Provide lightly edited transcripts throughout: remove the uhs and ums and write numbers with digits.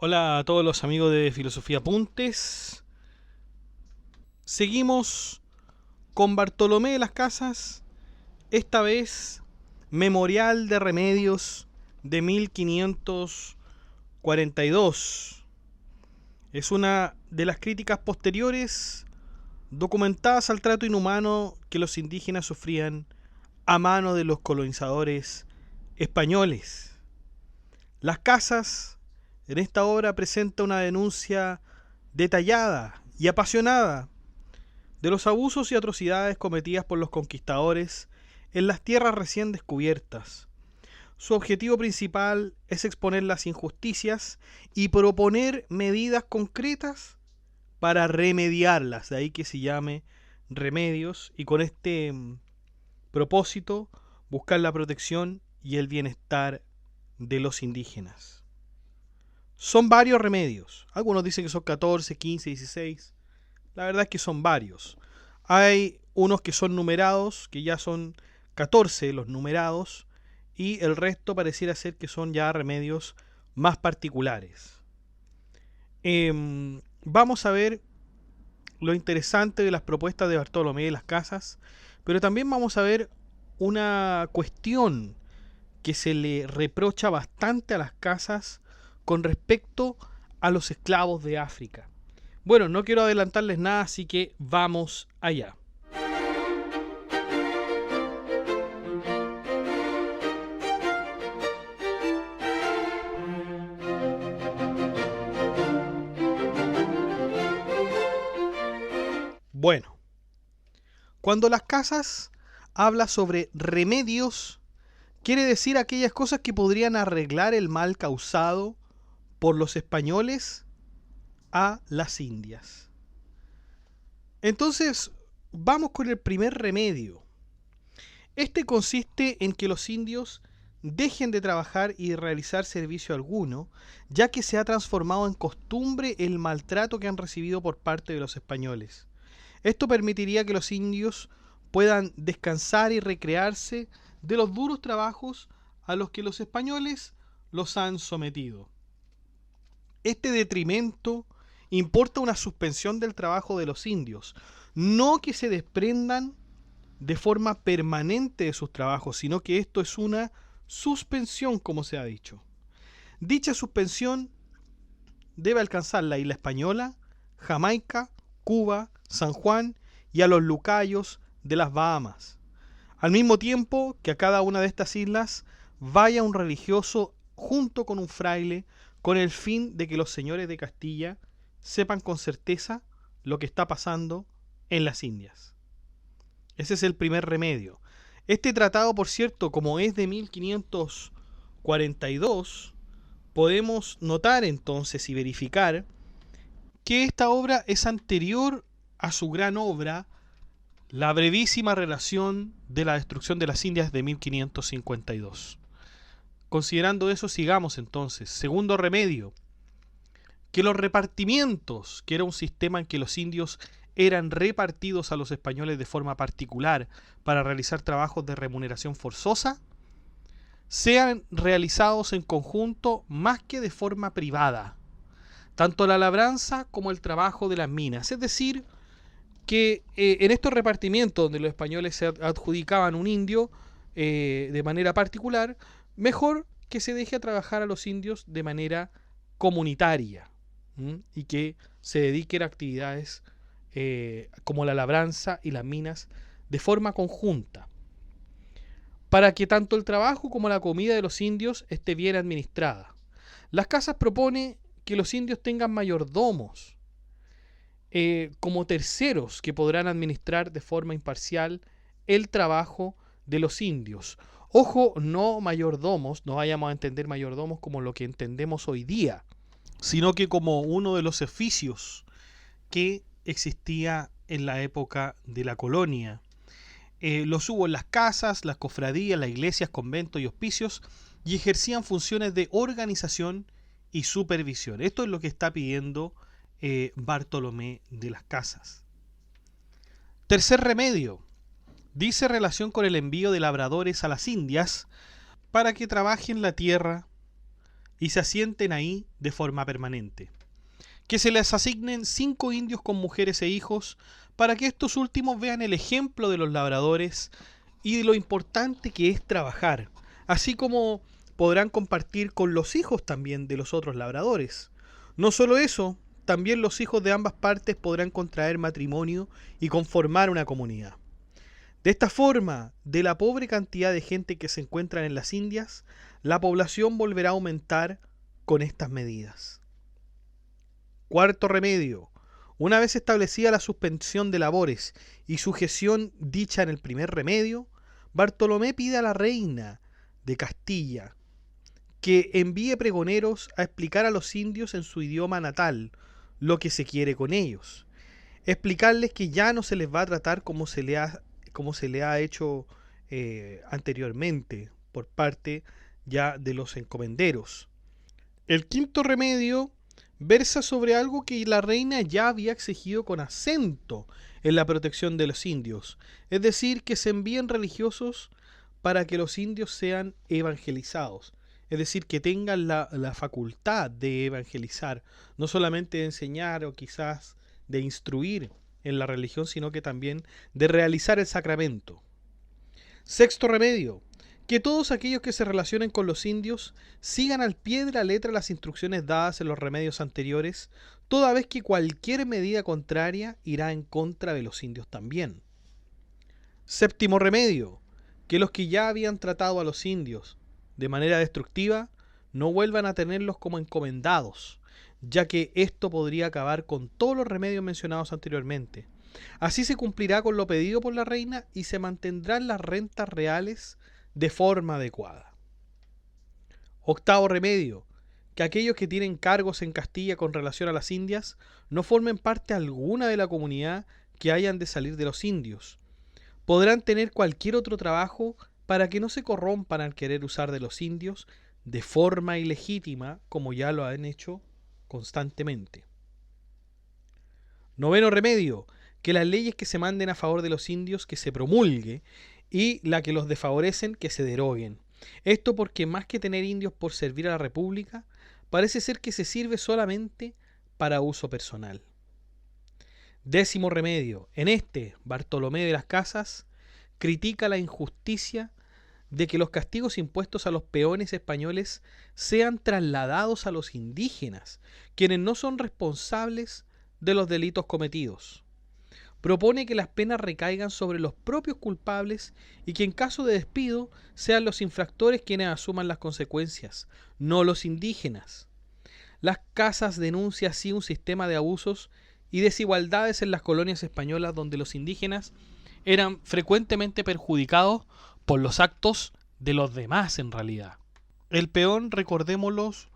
Hola a todos los amigos de Filosofía Apuntes. Seguimos con Bartolomé de las Casas, esta vez Memorial de Remedios de 1542. Es una de las críticas posteriores documentadas al trato inhumano que los indígenas sufrían a mano de los colonizadores españoles. Las Casas en esta obra presenta una denuncia detallada y apasionada de los abusos y atrocidades cometidas por los conquistadores en las tierras recién descubiertas. Su objetivo principal es exponer las injusticias y proponer medidas concretas para remediarlas, de ahí que se llame Remedios, y con este propósito buscar la protección y el bienestar de los indígenas. Son varios remedios. Algunos dicen que son 14, 15, 16. La verdad es que son varios. Hay unos que son numerados, que ya son 14 los numerados, y el resto pareciera ser que son ya remedios más particulares. Vamos a ver lo interesante de las propuestas de Bartolomé de las Casas, pero también vamos a ver una cuestión que se le reprocha bastante a las Casas con respecto a los esclavos de África. Bueno, no quiero adelantarles nada, así que vamos allá. Bueno, cuando las Casas habla sobre remedios, quiere decir aquellas cosas que podrían arreglar el mal causado por los españoles a las Indias. Entonces, vamos con el primer remedio. Este consiste en que los indios dejen de trabajar y de realizar servicio alguno, ya que se ha transformado en costumbre el maltrato que han recibido por parte de los españoles. Esto permitiría que los indios puedan descansar y recrearse de los duros trabajos a los que los españoles los han sometido. Este detrimento importa una suspensión del trabajo de los indios, no que se desprendan de forma permanente de sus trabajos, sino que esto es una suspensión, como se ha dicho. Dicha suspensión debe alcanzar la isla Española, Jamaica, Cuba, San Juan y a los Lucayos de las Bahamas. Al mismo tiempo que a cada una de estas islas vaya un religioso junto con un fraile, con el fin de que los señores de Castilla sepan con certeza lo que está pasando en las Indias. Ese es el primer remedio. Este tratado, por cierto, como es de 1542, podemos notar entonces y verificar que esta obra es anterior a su gran obra, La brevísima relación de la destrucción de las Indias de 1552. Considerando eso, sigamos entonces. Segundo remedio, que los repartimientos, que era un sistema en que los indios eran repartidos a los españoles de forma particular para realizar trabajos de remuneración forzosa, sean realizados en conjunto más que de forma privada, tanto la labranza como el trabajo de las minas. Es decir, que en estos repartimientos donde los españoles se adjudicaban un indio de manera particular, mejor que se deje a trabajar a los indios de manera comunitaria y que se dediquen a actividades como la labranza y las minas de forma conjunta, para que tanto el trabajo como la comida de los indios esté bien administrada. Las Casas propone que los indios tengan mayordomos como terceros que podrán administrar de forma imparcial el trabajo de los indios. Ojo, no mayordomos, no vayamos a entender mayordomos como lo que entendemos hoy día, sino que como uno de los oficios que existía en la época de la colonia. Los hubo en las casas, las cofradías, las iglesias, conventos y hospicios, y ejercían funciones de organización y supervisión. Esto es lo que está pidiendo Bartolomé de las Casas. Tercer remedio, dice relación con el envío de labradores a las Indias para que trabajen la tierra y se asienten ahí de forma permanente. Que se les asignen 5 indios con mujeres e hijos para que estos últimos vean el ejemplo de los labradores y de lo importante que es trabajar, así como podrán compartir con los hijos también de los otros labradores. No solo eso, también los hijos de ambas partes podrán contraer matrimonio y conformar una comunidad. De esta forma, de la pobre cantidad de gente que se encuentra en las Indias, la población volverá a aumentar con estas medidas. Cuarto remedio. Una vez establecida la suspensión de labores y sujeción dicha en el primer remedio, Bartolomé pide a la reina de Castilla que envíe pregoneros a explicar a los indios en su idioma natal lo que se quiere con ellos. Explicarles que ya no se les va a tratar como se le ha hecho anteriormente por parte ya de los encomenderos. El quinto remedio versa sobre algo que la reina ya había exigido con acento en la protección de los indios, es decir, que se envíen religiosos para que los indios sean evangelizados, es decir, que tengan la facultad de evangelizar, no solamente de enseñar o quizás de instruir en la religión, sino que también de realizar el sacramento. Sexto remedio, que todos aquellos que se relacionen con los indios sigan al pie de la letra las instrucciones dadas en los remedios anteriores, toda vez que cualquier medida contraria irá en contra de los indios también. Séptimo remedio, que los que ya habían tratado a los indios de manera destructiva no vuelvan a tenerlos como encomendados, ya que esto podría acabar con todos los remedios mencionados anteriormente. Así se cumplirá con lo pedido por la reina y se mantendrán las rentas reales de forma adecuada. Octavo remedio, que aquellos que tienen cargos en Castilla con relación a las Indias no formen parte alguna de la comunidad que hayan de salir de los indios. Podrán tener cualquier otro trabajo para que no se corrompan al querer usar de los indios de forma ilegítima, como ya lo han hecho constantemente. Noveno remedio, que las leyes que se manden a favor de los indios que se promulgue y la que los desfavorecen que se deroguen. Esto porque más que tener indios por servir a la República, parece ser que se sirve solamente para uso personal. Décimo remedio, en este Bartolomé de las Casas critica la injusticia de que los castigos impuestos a los peones españoles sean trasladados a los indígenas, quienes no son responsables de los delitos cometidos. Propone que las penas recaigan sobre los propios culpables y que en caso de despido sean los infractores quienes asuman las consecuencias, no los indígenas. Las Casas denuncia así un sistema de abusos y desigualdades en las colonias españolas donde los indígenas eran frecuentemente perjudicados por los actos de los demás en realidad. El peón, recordémoslos,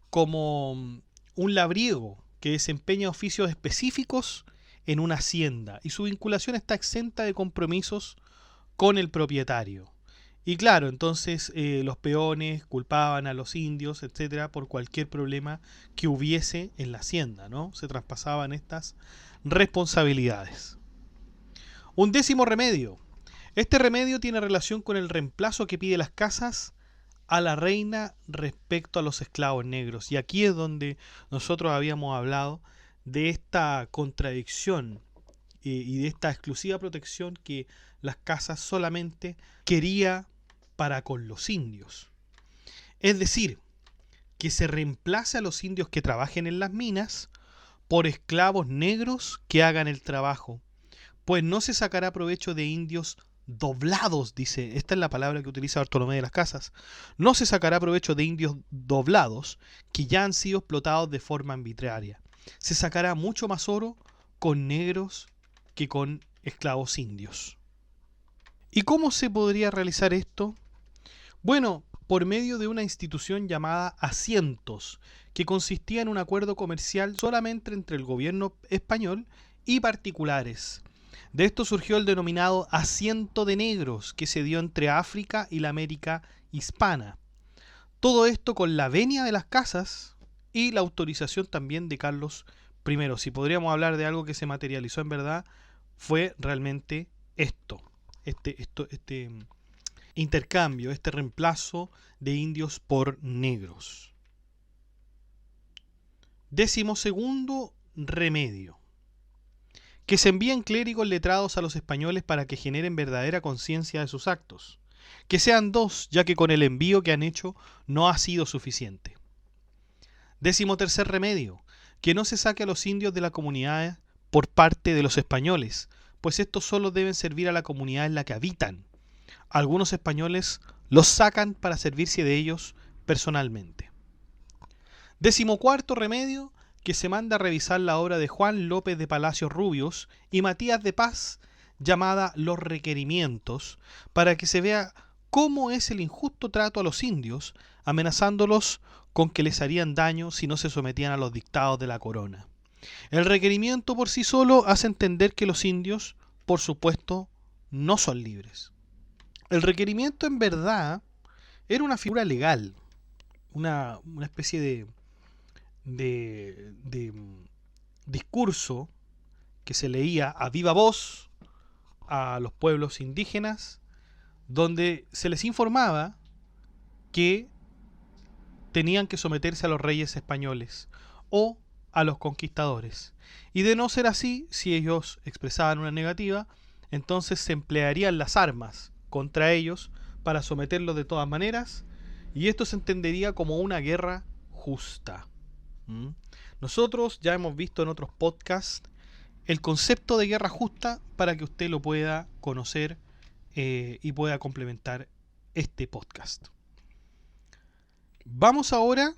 como un labriego que desempeña oficios específicos en una hacienda y su vinculación está exenta de compromisos con el propietario. Y claro, entonces los peones culpaban a los indios, etcétera, por cualquier problema que hubiese en la hacienda, ¿no? Se traspasaban estas responsabilidades. Un décimo remedio. Este remedio tiene relación con el reemplazo que pide las Casas a la reina respecto a los esclavos negros. Y aquí es donde nosotros habíamos hablado de esta contradicción y de esta exclusiva protección que las Casas solamente quería para con los indios. Es decir, que se reemplace a los indios que trabajen en las minas por esclavos negros que hagan el trabajo, pues no se sacará provecho de indios doblados, dice, esta es la palabra que utiliza Bartolomé de las Casas, no se sacará provecho de indios doblados que ya han sido explotados de forma arbitraria. Se sacará mucho más oro con negros que con esclavos indios. ¿Y cómo se podría realizar esto? Bueno, por medio de una institución llamada asientos, que consistía en un acuerdo comercial solamente entre el gobierno español y particulares. De esto surgió el denominado asiento de negros, que se dio entre África y la América hispana. Todo esto con la venia de las casas y la autorización también de Carlos I. Si podríamos hablar de algo que se materializó en verdad, fue realmente este intercambio, este reemplazo de indios por negros. 12º remedio: que se envíen clérigos letrados a los españoles para que generen verdadera conciencia de sus actos. Que sean 2, ya que con el envío que han hecho no ha sido suficiente. 13º remedio: que no se saque a los indios de la comunidad por parte de los españoles, pues estos solo deben servir a la comunidad en la que habitan. Algunos españoles los sacan para servirse de ellos personalmente. 14º remedio: que se manda a revisar la obra de Juan López de Palacios Rubios y Matías de Paz, llamada Los Requerimientos, para que se vea cómo es el injusto trato a los indios, amenazándolos con que les harían daño si no se sometían a los dictados de la corona. El requerimiento por sí solo hace entender que los indios, por supuesto, no son libres. El requerimiento en verdad era una figura legal, una especie de discurso que se leía a viva voz a los pueblos indígenas, donde se les informaba que tenían que someterse a los reyes españoles o a los conquistadores. Y de no ser así, si ellos expresaban una negativa, entonces se emplearían las armas contra ellos para someterlos de todas maneras, y esto se entendería como una guerra justa. Nosotros ya hemos visto en otros podcasts el concepto de guerra justa para que usted lo pueda conocer y pueda complementar este podcast. Vamos ahora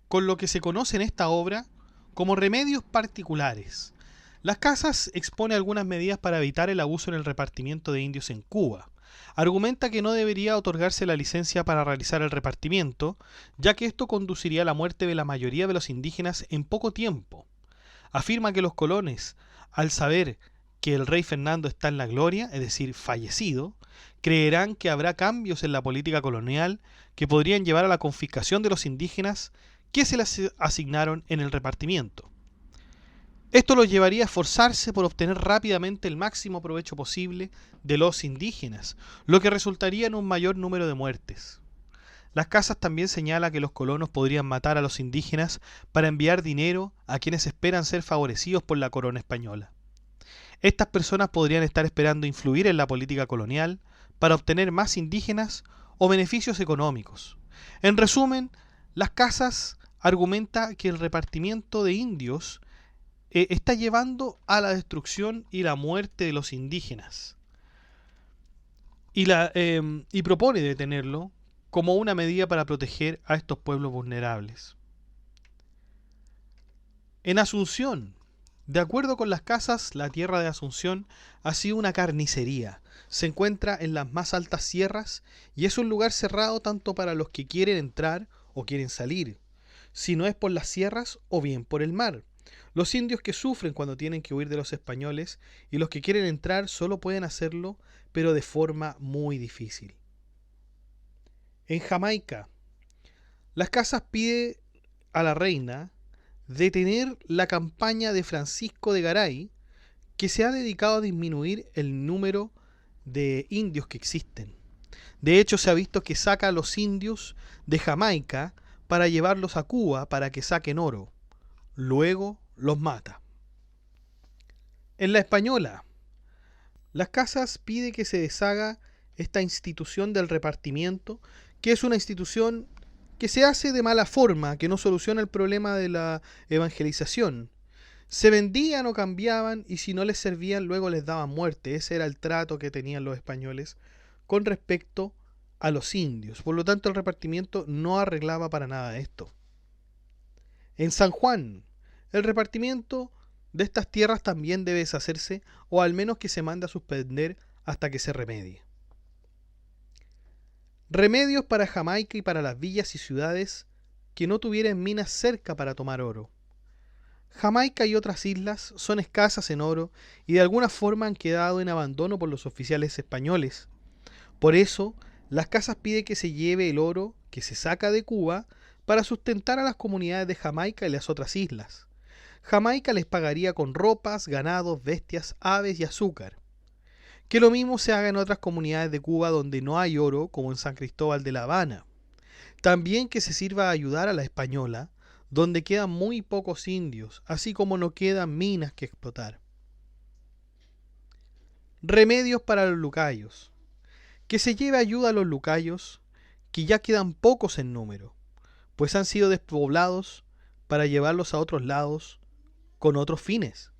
con lo que se conoce en esta obra como remedios particulares. Las Casas expone algunas medidas para evitar el abuso en el repartimiento de indios en Cuba. Argumenta que no debería otorgarse la licencia para realizar el repartimiento, ya que esto conduciría a la muerte de la mayoría de los indígenas en poco tiempo. Afirma que los colones, al saber que el rey Fernando está en la gloria, es decir, fallecido, creerán que habrá cambios en la política colonial que podrían llevar a la confiscación de los indígenas que se les asignaron en el repartimiento. Esto los llevaría a esforzarse por obtener rápidamente el máximo provecho posible de los indígenas, lo que resultaría en un mayor número de muertes. Las Casas también señala que los colonos podrían matar a los indígenas para enviar dinero a quienes esperan ser favorecidos por la corona española. Estas personas podrían estar esperando influir en la política colonial para obtener más indígenas o beneficios económicos. En resumen, Las Casas argumenta que el repartimiento de indios está llevando a la destrucción y la muerte de los indígenas y propone detenerlo como una medida para proteger a estos pueblos vulnerables. En Asunción, de acuerdo con Las Casas, la tierra de Asunción ha sido una carnicería. Se encuentra en las más altas sierras y es un lugar cerrado tanto para los que quieren entrar o quieren salir, si no es por las sierras o bien por el mar. Los indios que sufren cuando tienen que huir de los españoles y los que quieren entrar solo pueden hacerlo, pero de forma muy difícil. En Jamaica, Las Casas pide a la reina detener la campaña de Francisco de Garay, que se ha dedicado a disminuir el número de indios que existen. De hecho, se ha visto que saca a los indios de Jamaica para llevarlos a Cuba para que saquen oro. Luego los mata. En La Española, Las Casas pide que se deshaga esta institución del repartimiento, que es una institución que se hace de mala forma, que no soluciona el problema de la evangelización. Se vendían o cambiaban y si no les servían luego les daban muerte. Ese era el trato que tenían los españoles con respecto a los indios. Por lo tanto, el repartimiento no arreglaba para nada esto. En San Juan, el repartimiento de estas tierras también debe deshacerse, o al menos que se mande a suspender hasta que se remedie. Remedios para Jamaica y para las villas y ciudades que no tuvieran minas cerca para tomar oro. Jamaica y otras islas son escasas en oro y de alguna forma han quedado en abandono por los oficiales españoles. Por eso, Las Casas pide que se lleve el oro que se saca de Cuba para sustentar a las comunidades de Jamaica y las otras islas. Jamaica les pagaría con ropas, ganados, bestias, aves y azúcar. Que lo mismo se haga en otras comunidades de Cuba donde no hay oro, como en San Cristóbal de La Habana. También que se sirva de ayudar a la Española, donde quedan muy pocos indios, así como no quedan minas que explotar. Remedios para los lucayos. Que se lleve ayuda a los lucayos, que ya quedan pocos en número, pues han sido despoblados para llevarlos a otros lados con otros fines.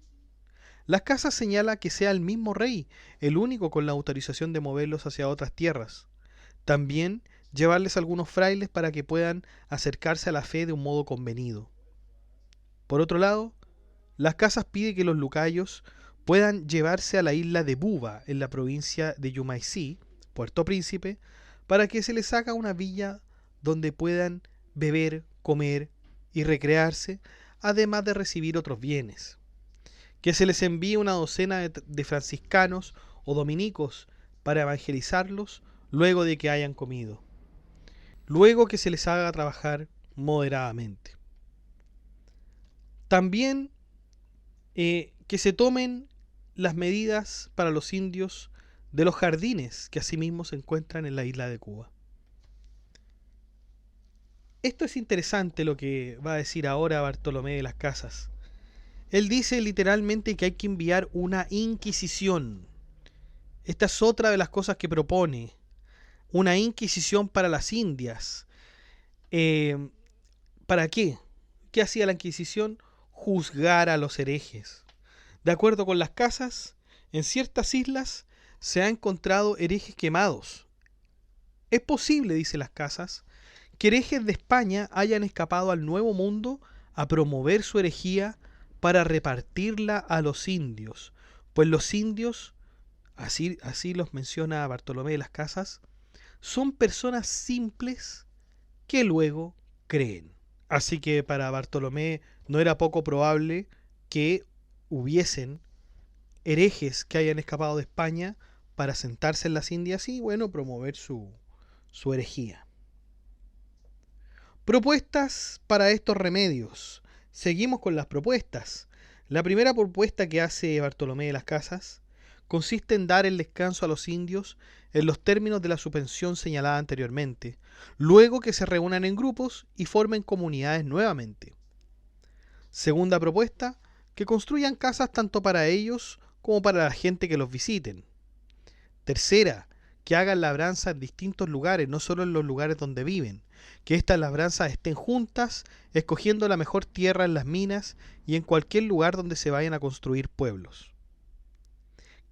Las casas señala que sea el mismo rey, el único con la autorización de moverlos hacia otras tierras. También llevarles algunos frailes para que puedan acercarse a la fe de un modo convenido. Por otro lado, las casas pide que los lucayos puedan llevarse a la isla de Buba, en la provincia de Yumaicí, Puerto Príncipe, para que se les haga una villa donde puedan beber, comer y recrearse, además de recibir otros bienes. Que se les envíe una docena de franciscanos o dominicos para evangelizarlos luego de que hayan comido. Luego que se les haga trabajar moderadamente. También que se tomen las medidas para los indios de los jardines que asimismo se encuentran en la isla de Cuba. Esto es interesante lo que va a decir ahora Bartolomé de las Casas. Él dice literalmente que hay que enviar una inquisición. Esta es otra de las cosas que propone. Una inquisición para las Indias. ¿Para qué? ¿Qué hacía la Inquisición? Juzgar a los herejes. De acuerdo con las Casas, en ciertas islas se ha encontrado herejes quemados. Es posible, dice las Casas, que herejes de España hayan escapado al Nuevo Mundo a promover su herejía para repartirla a los indios, pues los indios, así los menciona Bartolomé de las Casas, son personas simples que luego creen. Así que para Bartolomé no era poco probable que hubiesen herejes que hayan escapado de España para sentarse en las Indias y, bueno, promover su herejía. Propuestas para estos remedios. Seguimos con las propuestas. La primera propuesta que hace Bartolomé de las Casas consiste en dar el descanso a los indios en los términos de la suspensión señalada anteriormente, luego que se reúnan en grupos y formen comunidades nuevamente. Segunda propuesta, que construyan casas tanto para ellos como para la gente que los visiten. Tercera, que hagan labranza en distintos lugares, no solo en los lugares donde viven, que estas labranzas estén juntas, escogiendo la mejor tierra en las minas y en cualquier lugar donde se vayan a construir pueblos.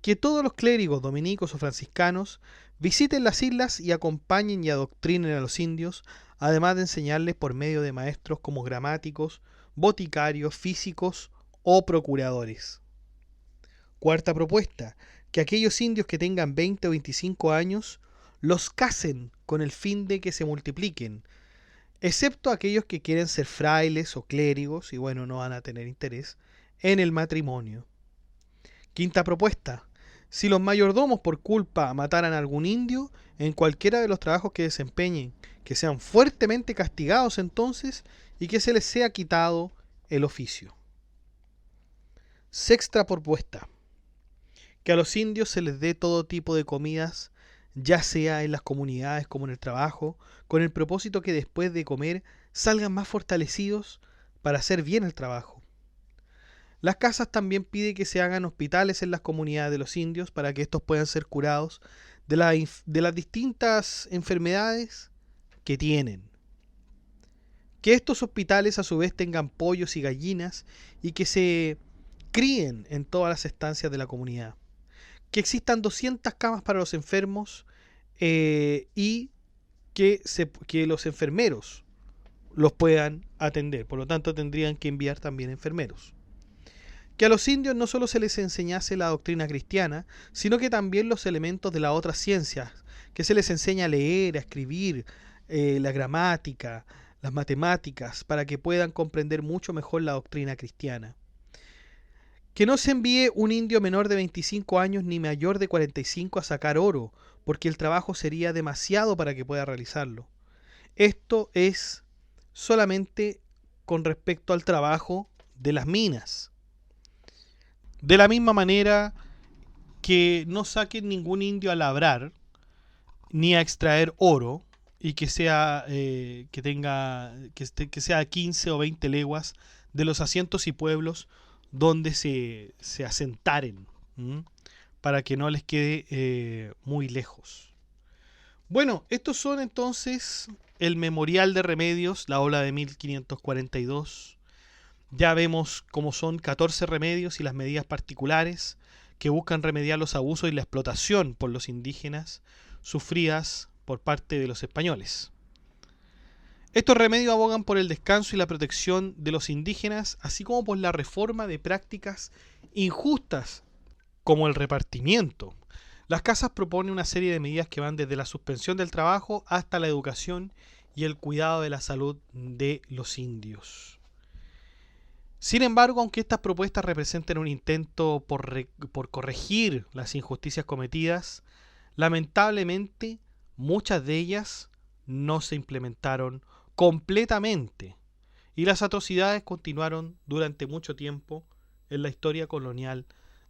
Que todos los clérigos dominicos o franciscanos visiten las islas y acompañen y adoctrinen a los indios, además de enseñarles por medio de maestros como gramáticos, boticarios, físicos o procuradores. Cuarta propuesta, que aquellos indios que tengan 20 o 25 años los casen con el fin de que se multipliquen, excepto aquellos que quieren ser frailes o clérigos y bueno, no van a tener interés en el matrimonio. Quinta propuesta, si los mayordomos por culpa mataran a algún indio en cualquiera de los trabajos que desempeñen, que sean fuertemente castigados entonces y que se les sea quitado el oficio. Sexta propuesta, que a los indios se les dé todo tipo de comidas, ya sea en las comunidades como en el trabajo, con el propósito que después de comer salgan más fortalecidos para hacer bien el trabajo. Las Casas también pide que se hagan hospitales en las comunidades de los indios para que estos puedan ser curados de las distintas enfermedades que tienen. Que estos hospitales a su vez tengan pollos y gallinas y que se críen en todas las estancias de la comunidad. Que existan 200 camas para los enfermos y que los enfermeros los puedan atender. Por lo tanto, tendrían que enviar también enfermeros. Que a los indios no solo se les enseñase la doctrina cristiana, sino que también los elementos de las otras ciencias, que se les enseña a leer, a escribir, la gramática, las matemáticas, para que puedan comprender mucho mejor la doctrina cristiana. Que no se envíe un indio menor de 25 años ni mayor de 45 a sacar oro, porque el trabajo sería demasiado para que pueda realizarlo. Esto es solamente con respecto al trabajo de las minas. De la misma manera que no saquen ningún indio a labrar ni a extraer oro y que sea que sea 15 o 20 leguas de los asientos y pueblos donde se asentaren, ¿m? Para que no les quede muy lejos. Bueno, estos son entonces el Memorial de Remedios, la ola de 1542. Ya vemos cómo son 14 remedios y las medidas particulares que buscan remediar los abusos y la explotación por los indígenas sufridas por parte de los españoles. Estos remedios abogan por el descanso y la protección de los indígenas, así como por la reforma de prácticas injustas como el repartimiento. Las casas proponen una serie de medidas que van desde la suspensión del trabajo hasta la educación y el cuidado de la salud de los indios. Sin embargo, aunque estas propuestas representen un intento por corregir las injusticias cometidas, lamentablemente muchas de ellas no se implementaron completamente y las atrocidades continuaron durante mucho tiempo en la historia colonial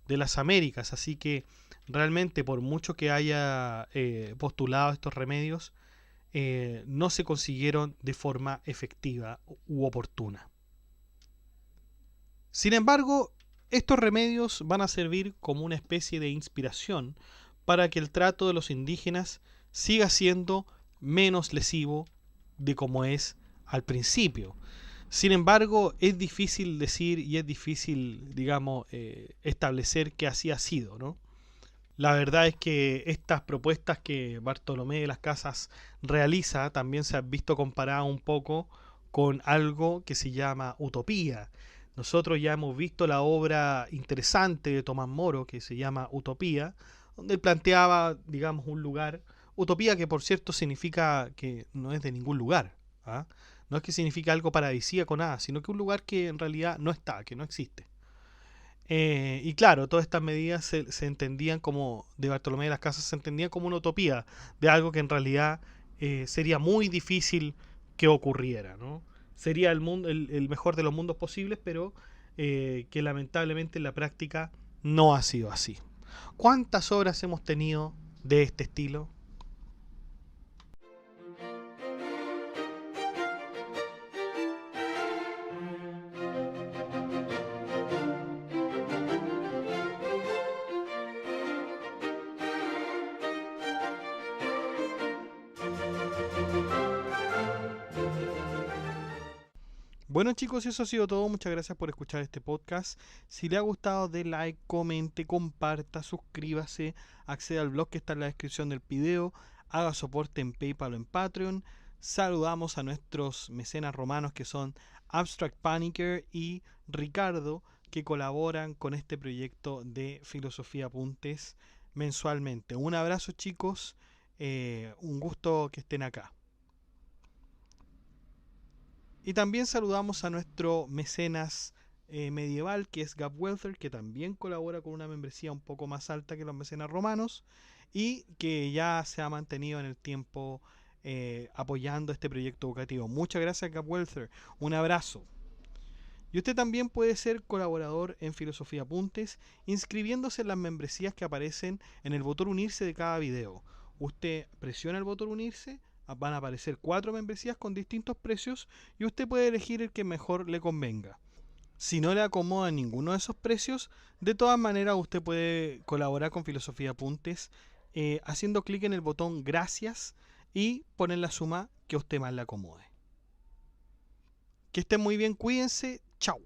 de las Américas. Así que realmente, por mucho que haya postulado estos remedios, no se consiguieron de forma efectiva u oportuna. Sin embargo, estos remedios van a servir como una especie de inspiración para que el trato de los indígenas siga siendo menos lesivo de como es al principio. Sin embargo, es difícil decir y es difícil, digamos, establecer que así ha sido, ¿no? La verdad es que estas propuestas que Bartolomé de las Casas realiza también se han visto comparadas un poco con algo que se llama utopía. Nosotros ya hemos visto la obra interesante de Tomás Moro que se llama Utopía, donde él planteaba, digamos, un lugar. Utopía que por cierto significa que no es de ningún lugar, ¿ah? No es que signifique algo paradisíaco, nada, sino que un lugar que en realidad no está, que no existe. Y claro, todas estas medidas se entendían como, de Bartolomé de las Casas, se entendían como una utopía, de algo que en realidad sería muy difícil que ocurriera, ¿no? Sería el mundo, el mejor de los mundos posibles, pero que lamentablemente en la práctica no ha sido así. ¿Cuántas obras hemos tenido de este estilo? Bueno chicos, eso ha sido todo. Muchas gracias por escuchar este podcast. Si le ha gustado, dé like, comente, comparta, suscríbase, acceda al blog que está en la descripción del video, haga soporte en PayPal o en Patreon. Saludamos a nuestros mecenas romanos que son Abstract Panicker y Ricardo, que colaboran con este proyecto de Filosofía Apuntes mensualmente. Un abrazo chicos, un gusto que estén acá. Y también saludamos a nuestro mecenas medieval, que es Gab Welther, que también colabora con una membresía un poco más alta que los mecenas romanos y que ya se ha mantenido en el tiempo apoyando este proyecto educativo. Muchas gracias, Gab Welther. Un abrazo. Y usted también puede ser colaborador en Filosofía Apuntes inscribiéndose en las membresías que aparecen en el botón unirse de cada video. Usted presiona el botón unirse, van a aparecer 4 membresías con distintos precios y usted puede elegir el que mejor le convenga. Si no le acomoda ninguno de esos precios, de todas maneras usted puede colaborar con Filosofía Apuntes haciendo clic en el botón gracias y poner la suma que a usted más le acomode. Que estén muy bien, cuídense, chao.